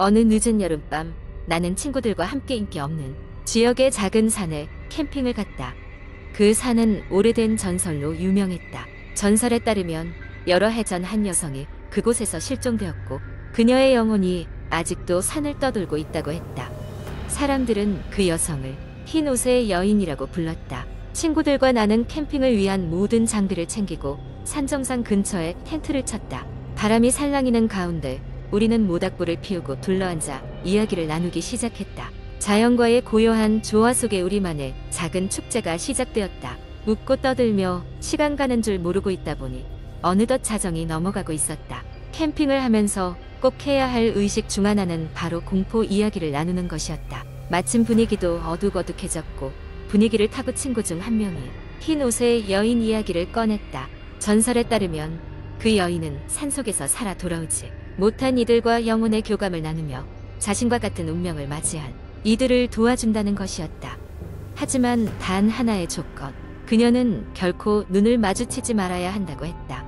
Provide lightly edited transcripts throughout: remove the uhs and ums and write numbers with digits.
어느 늦은 여름밤 나는 친구들과 함께 인기 없는 지역의 작은 산에 캠핑을 갔다. 그 산은 오래된 전설로 유명했다. 전설에 따르면 여러 해 전 한 여성이 그곳에서 실종되었고 그녀의 영혼이 아직도 산을 떠돌고 있다고 했다. 사람들은 그 여성을 흰 옷의 여인이라고 불렀다. 친구들과 나는 캠핑을 위한 모든 장비를 챙기고 산 정상 근처에 텐트를 쳤다. 바람이 살랑이는 가운데 우리는 모닥불을 피우고 둘러앉아 이야기를 나누기 시작했다. 자연과의 고요한 조화 속에 우리만의 작은 축제가 시작되었다. 웃고 떠들며 시간 가는 줄 모르고 있다 보니 어느덧 자정이 넘어가고 있었다. 캠핑을 하면서 꼭 해야 할 의식 중 하나는 바로 공포 이야기를 나누는 것이었다. 마침 분위기도 어둑어둑해졌고 분위기를 타고 친구 중 한 명이 흰 옷의 여인 이야기를 꺼냈다. 전설에 따르면 그 여인은 산속에서 살아 돌아오지 못한 이들과 영혼의 교감을 나누며 자신과 같은 운명을 맞이한 이들을 도와준다는 것이었다. 하지만 단 하나의 조건, 그녀는 결코 눈을 마주치지 말아야 한다고 했다.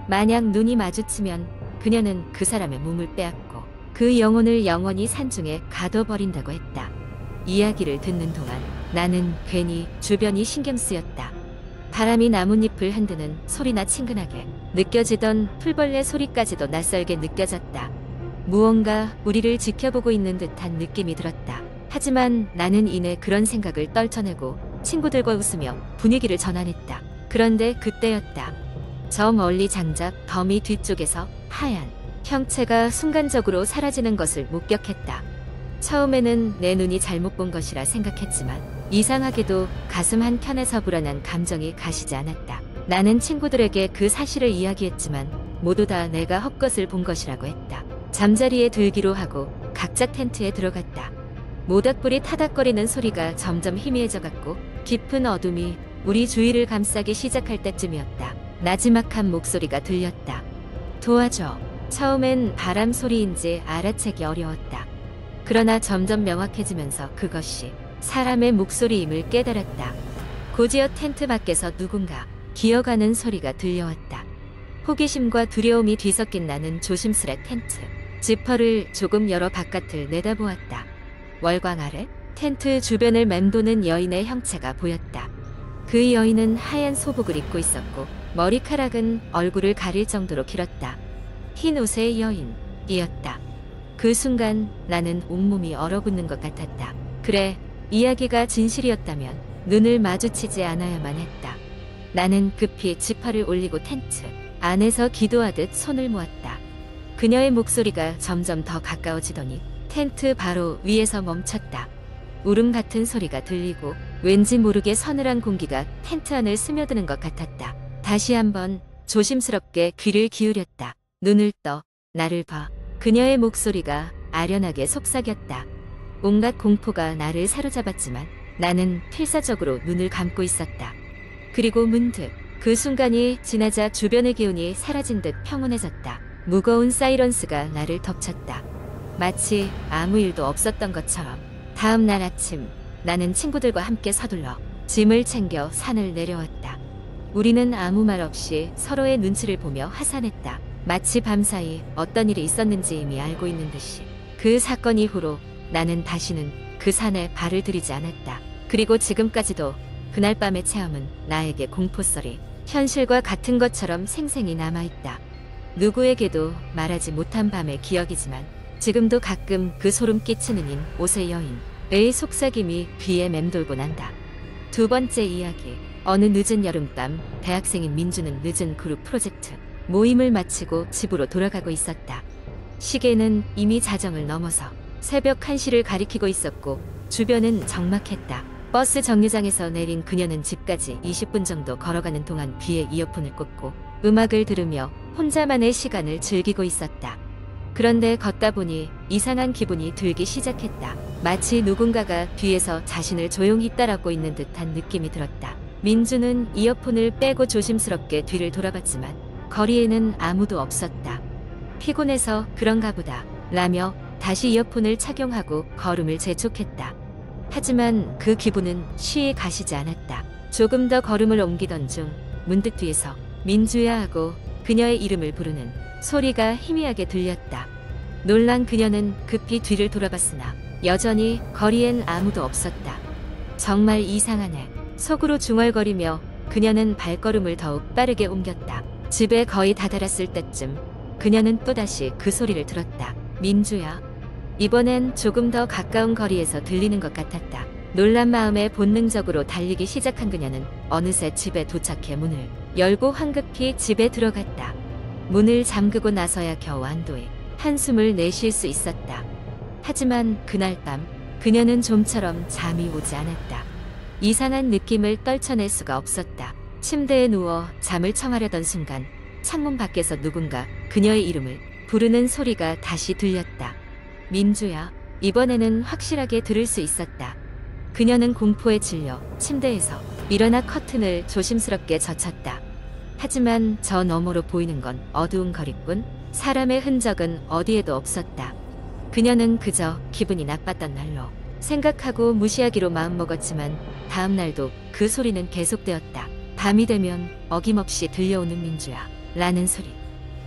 만약 눈이 마주치면 그녀는 그 사람의 몸을 빼앗고 그 영혼을 영원히 산중에 가둬버린다고 했다. 이야기를 듣는 동안 나는 괜히 주변이 신경 쓰였다. 바람이 나뭇잎을 흔드는 소리나 친근하게 느껴지던 풀벌레 소리까지도 낯설게 느껴졌다. 무언가 우리를 지켜보고 있는 듯한 느낌이 들었다. 하지만 나는 이내 그런 생각을 떨쳐내고 친구들과 웃으며 분위기를 전환했다. 그런데 그때였다. 저 멀리 장작 더미 뒤쪽에서 하얀 형체가 순간적으로 사라지는 것을 목격했다. 처음에는 내 눈이 잘못 본 것이라 생각했지만 이상하게도 가슴 한켠에서 불안한 감정이 가시지 않았다. 나는 친구들에게 그 사실을 이야기했지만 모두 다 내가 헛것을 본 것이라고 했다. 잠자리에 들기로 하고 각자 텐트에 들어갔다. 모닥불이 타닥거리는 소리가 점점 희미해져갔고 깊은 어둠이 우리 주위를 감싸기 시작할 때쯤이었다. 나지막한 목소리가 들렸다. 도와줘. 처음엔 바람 소리인지 알아채기 어려웠다. 그러나 점점 명확해지면서 그것이 사람의 목소리임을 깨달았다. 곧이어 텐트 밖에서 누군가 기어가는 소리가 들려왔다. 호기심과 두려움이 뒤섞인 나는 조심스레 텐트 지퍼를 조금 열어 바깥을 내다보았다. 월광 아래 텐트 주변을 맴도는 여인의 형체가 보였다. 그 여인은 하얀 소복을 입고 있었고 머리카락은 얼굴을 가릴 정도로 길었다. 흰 옷의 여인이었다. 그 순간 나는 온몸이 얼어붙는 것 같았다. 그래, 이야기가 진실이었다면 눈을 마주치지 않아야만 했다. 나는 급히 지퍼를 올리고 텐트 안에서 기도하듯 손을 모았다. 그녀의 목소리가 점점 더 가까워지더니 텐트 바로 위에서 멈췄다. 울음 같은 소리가 들리고 왠지 모르게 서늘한 공기가 텐트 안을 스며드는 것 같았다. 다시 한번 조심스럽게 귀를 기울였다. 눈을 떠 나를 봐. 그녀의 목소리가 아련하게 속삭였다. 온갖 공포가 나를 사로잡았지만 나는 필사적으로 눈을 감고 있었다. 그리고 문득 그 순간이 지나자 주변의 기운이 사라진 듯 평온해졌다. 무거운 사이런스가 나를 덮쳤다. 마치 아무 일도 없었던 것처럼. 다음 날 아침 나는 친구들과 함께 서둘러 짐을 챙겨 산을 내려왔다. 우리는 아무 말 없이 서로의 눈치를 보며 하산했다. 마치 밤사이 어떤 일이 있었는지 이미 알고 있는 듯이. 그 사건 이후로 나는 다시는 그 산에 발을 들이지 않았다. 그리고 지금까지도 그날 밤의 체험은 나에게 공포썰이 현실과 같은 것처럼 생생히 남아있다. 누구에게도 말하지 못한 밤의 기억이지만 지금도 가끔 그 소름 끼치는 흰 옷의 여인의 속삭임이 귀에 맴돌곤 한다. 두 번째 이야기. 어느 늦은 여름밤 대학생인 민주는 늦은 그룹 프로젝트 모임을 마치고 집으로 돌아가고 있었다. 시계는 이미 자정을 넘어서 새벽 1시를 가리키고 있었고 주변은 적막했다. 버스 정류장에서 내린 그녀는 집까지 20분 정도 걸어가는 동안 귀에 이어폰을 꽂고 음악을 들으며 혼자만의 시간을 즐기고 있었다. 그런데 걷다 보니 이상한 기분이 들기 시작했다. 마치 누군가가 뒤에서 자신을 조용히 따라오고 있는 듯한 느낌이 들었다. 민주는 이어폰을 빼고 조심스럽게 뒤를 돌아봤지만 거리에는 아무도 없었다. 피곤해서 그런가 보다 라며 다시 이어폰을 착용하고 걸음을 재촉했다. 하지만 그 기분은 쉬이 가시지 않았다. 조금 더 걸음을 옮기던 중 문득 뒤에서 민주야 하고 그녀의 이름을 부르는 소리가 희미하게 들렸다. 놀란 그녀는 급히 뒤를 돌아봤으나 여전히 거리엔 아무도 없었다. 정말 이상하네. 속으로 중얼거리며 그녀는 발걸음을 더욱 빠르게 옮겼다. 집에 거의 다다랐을 때쯤 그녀는 또다시 그 소리를 들었다. 민주야. 이번엔 조금 더 가까운 거리에서 들리는 것 같았다. 놀란 마음에 본능적으로 달리기 시작한 그녀는 어느새 집에 도착해 문을 열고 황급히 집에 들어갔다. 문을 잠그고 나서야 겨우 안도의 한숨을 내쉴 수 있었다. 하지만 그날 밤 그녀는 좀처럼 잠이 오지 않았다. 이상한 느낌을 떨쳐낼 수가 없었다. 침대에 누워 잠을 청하려던 순간 창문 밖에서 누군가 그녀의 이름을 부르는 소리가 다시 들렸다. 민주야. 이번에는 확실하게 들을 수 있었다. 그녀는 공포에 질려 침대에서 일어나 커튼을 조심스럽게 젖혔다. 하지만 저 너머로 보이는 건 어두운 거리뿐 사람의 흔적은 어디에도 없었다. 그녀는 그저 기분이 나빴던 날로 생각하고 무시하기로 마음먹었지만 다음 날도 그 소리는 계속되었다. 밤이 되면 어김없이 들려오는 민주야 라는 소리.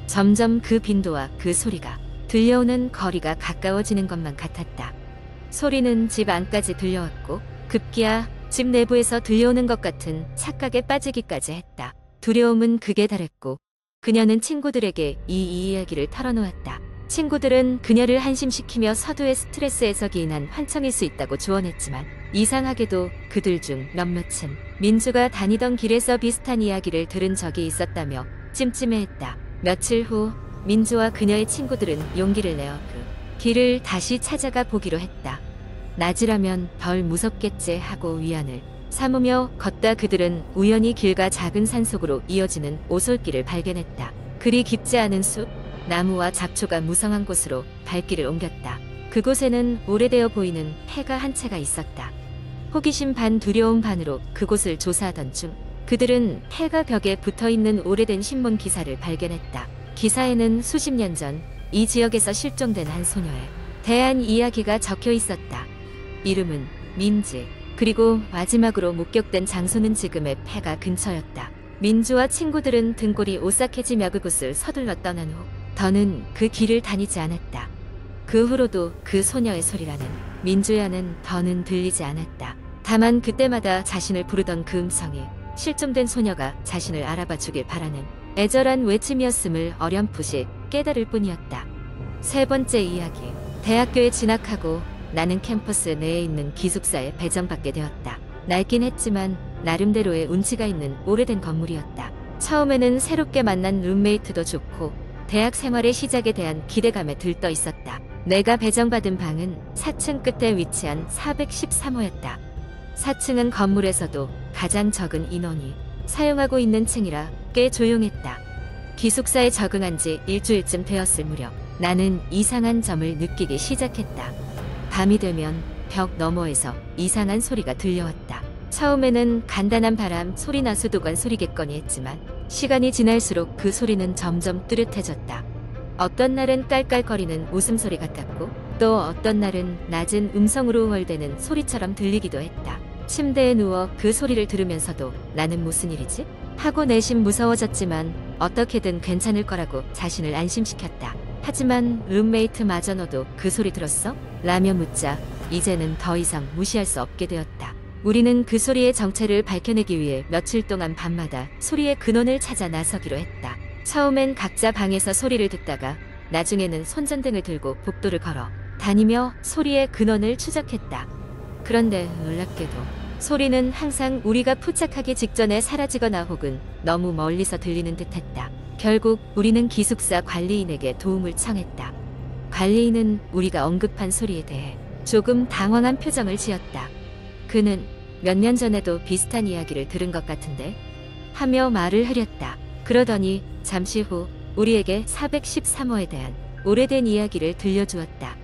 점점 그 빈도와 그 소리가 들려오는 거리가 가까워지는 것만 같았다. 소리는 집 안까지 들려왔고 급기야 집 내부에서 들려오는 것 같은 착각에 빠지기까지 했다. 두려움은 극에 달했고 그녀는 친구들에게 이 이야기를 털어놓았다. 친구들은 그녀를 한심시키며 서두에 스트레스에서 기인한 환청일 수 있다고 조언했지만 이상하게도 그들 중 몇몇은 민주가 다니던 길에서 비슷한 이야기를 들은 적이 있었다며 찜찜해했다. 며칠 후 민주와 그녀의 친구들은 용기를 내어 그 길을 다시 찾아가 보기로 했다. 낮이라면 덜 무섭겠지 하고 위안을 삼으며 걷다 그들은 우연히 길과 작은 산속으로 이어지는 오솔길을 발견했다. 그리 깊지 않은 숲, 나무와 잡초가 무성한 곳으로 발길을 옮겼다. 그곳에는 오래되어 보이는 폐가 한 채가 있었다. 호기심 반 두려움 반으로 그곳을 조사하던 중 그들은 폐가 벽에 붙어있는 오래된 신문 기사를 발견했다. 기사에는 수십 년 전 이 지역에서 실종된 한 소녀에 대한 이야기가 적혀 있었다. 이름은 민지, 그리고 마지막으로 목격된 장소는 지금의 폐가 근처였다. 민주와 친구들은 등골이 오싹해지며 그곳을 서둘러 떠난 후 더는 그 길을 다니지 않았다. 그 후로도 그 소녀의 소리라는 민주야는 더는 들리지 않았다. 다만 그때마다 자신을 부르던 그 음성이 실종된 소녀가 자신을 알아봐 주길 바라는 애절한 외침이었음을 어렴풋이 깨달을 뿐이었다. 세 번째 이야기. 대학교에 진학하고 나는 캠퍼스 내에 있는 기숙사에 배정받게 되었다. 낡긴 했지만 나름대로의 운치가 있는 오래된 건물이었다. 처음에는 새롭게 만난 룸메이트도 좋고 대학 생활의 시작에 대한 기대감에 들떠 있었다. 내가 배정받은 방은 4층 끝에 위치한 413호였다. 4층은 건물에서도 가장 적은 인원이 사용하고 있는 층이라 꽤 조용했다. 기숙사에 적응한 지 일주일쯤 되었을 무렵 나는 이상한 점을 느끼기 시작했다. 밤이 되면 벽 너머에서 이상한 소리가 들려왔다. 처음에는 간단한 바람 소리나 수도관 소리겠거니 했지만 시간이 지날수록 그 소리는 점점 뚜렷해졌다. 어떤 날은 깔깔거리는 웃음소리 같았고 또 어떤 날은 낮은 음성으로 우월되는 소리처럼 들리기도 했다. 침대에 누워 그 소리를 들으면서도 나는 무슨 일이지? 하고 내심 무서워졌지만 어떻게든 괜찮을 거라고 자신을 안심시켰다. 하지만 룸메이트마저 너도 그 소리 들었어? 라며 묻자 이제는 더 이상 무시할 수 없게 되었다. 우리는 그 소리의 정체를 밝혀내기 위해 며칠 동안 밤마다 소리의 근원을 찾아 나서기로 했다. 처음엔 각자 방에서 소리를 듣다가 나중에는 손전등을 들고 복도를 걸어 다니며 소리의 근원을 추적했다. 그런데 놀랍게도 소리는 항상 우리가 포착하기 직전에 사라지거나 혹은 너무 멀리서 들리는 듯했다. 결국 우리는 기숙사 관리인에게 도움을 청했다. 관리인은 우리가 언급한 소리에 대해 조금 당황한 표정을 지었다. 그는 몇 년 전에도 비슷한 이야기를 들은 것 같은데 하며 말을 흐렸다. 그러더니 잠시 후 우리에게 413호에 대한 오래된 이야기를 들려주었다.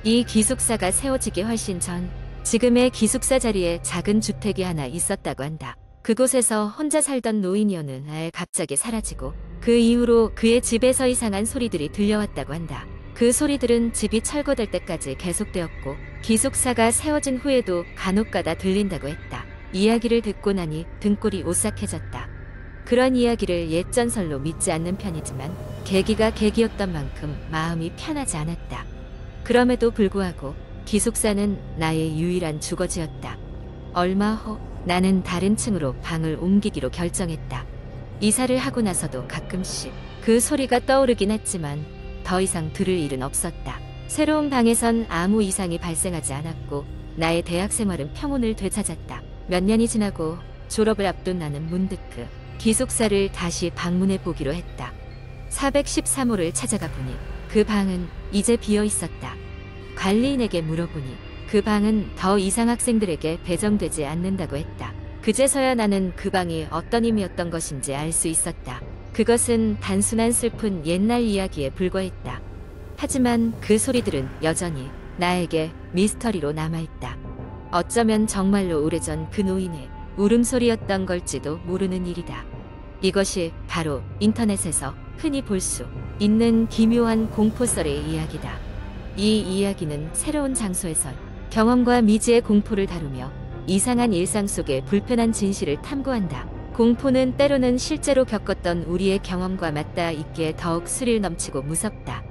이 기숙사가 세워지기 훨씬 전 지금의 기숙사 자리에 작은 주택이 하나 있었다고 한다. 그곳에서 혼자 살던 노인이 어느 날 갑자기 사라지고 그 이후로 그의 집에서 이상한 소리들이 들려왔다고 한다. 그 소리들은 집이 철거될 때까지 계속되었고 기숙사가 세워진 후에도 간혹가다 들린다고 했다. 이야기를 듣고 나니 등골이 오싹해졌다. 그런 이야기를 옛전설로 믿지 않는 편이지만 계기가 계기였던 만큼 마음이 편하지 않았다. 그럼에도 불구하고 기숙사는 나의 유일한 주거지였다. 얼마 후 나는 다른 층으로 방을 옮기기로 결정했다. 이사를 하고 나서도 가끔씩 그 소리가 떠오르긴 했지만 더 이상 들을 일은 없었다. 새로운 방에선 아무 이상이 발생하지 않았고 나의 대학 생활은 평온을 되찾았다. 몇 년이 지나고 졸업을 앞둔 나는 문득 그 기숙사를 다시 방문해 보기로 했다. 413호를 찾아가 보니 그 방은 이제 비어 있었다. 관리인에게 물어보니 그 방은 더 이상 학생들에게 배정되지 않는다고 했다. 그제서야 나는 그 방이 어떤 의미였던 것인지 알 수 있었다. 그것은 단순한 슬픈 옛날 이야기에 불과했다. 하지만 그 소리들은 여전히 나에게 미스터리로 남아있다. 어쩌면 정말로 오래전 그 노인의 울음소리였던 걸지도 모르는 일이다. 이것이 바로 인터넷에서 흔히 볼 수 있는 기묘한 공포썰의 이야기다. 이 이야기는 새로운 장소에서 경험과 미지의 공포를 다루며 이상한 일상 속의 불편한 진실을 탐구한다. 공포는 때로는 실제로 겪었던 우리의 경험과 맞닿아 있기에 더욱 스릴 넘치고 무섭다.